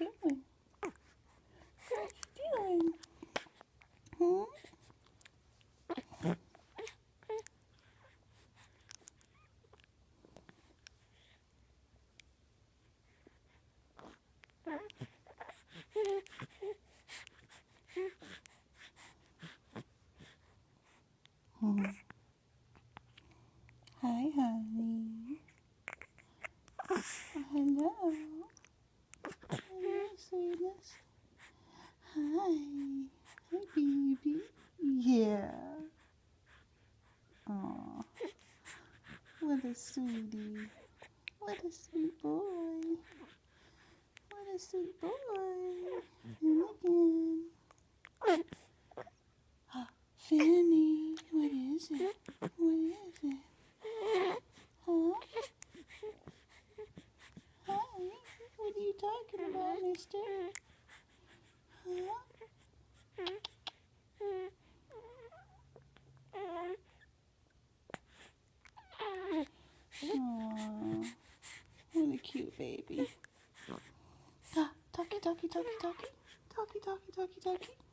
doing? What you doing? Hmm? Hmm. Hi, honey. Hello. Hello, sweetness. Hi. Hi, baby. Yeah. Aw. What a sweetie. What a sweet boy. What a sweet boy. And again. Fanny, what is it? What is it? Huh? Hi. What are you talking about, mister? Huh? Aww. What a cute baby. Talkie, talkie, talkie, talkie. Talkie, talkie, talkie, talkie.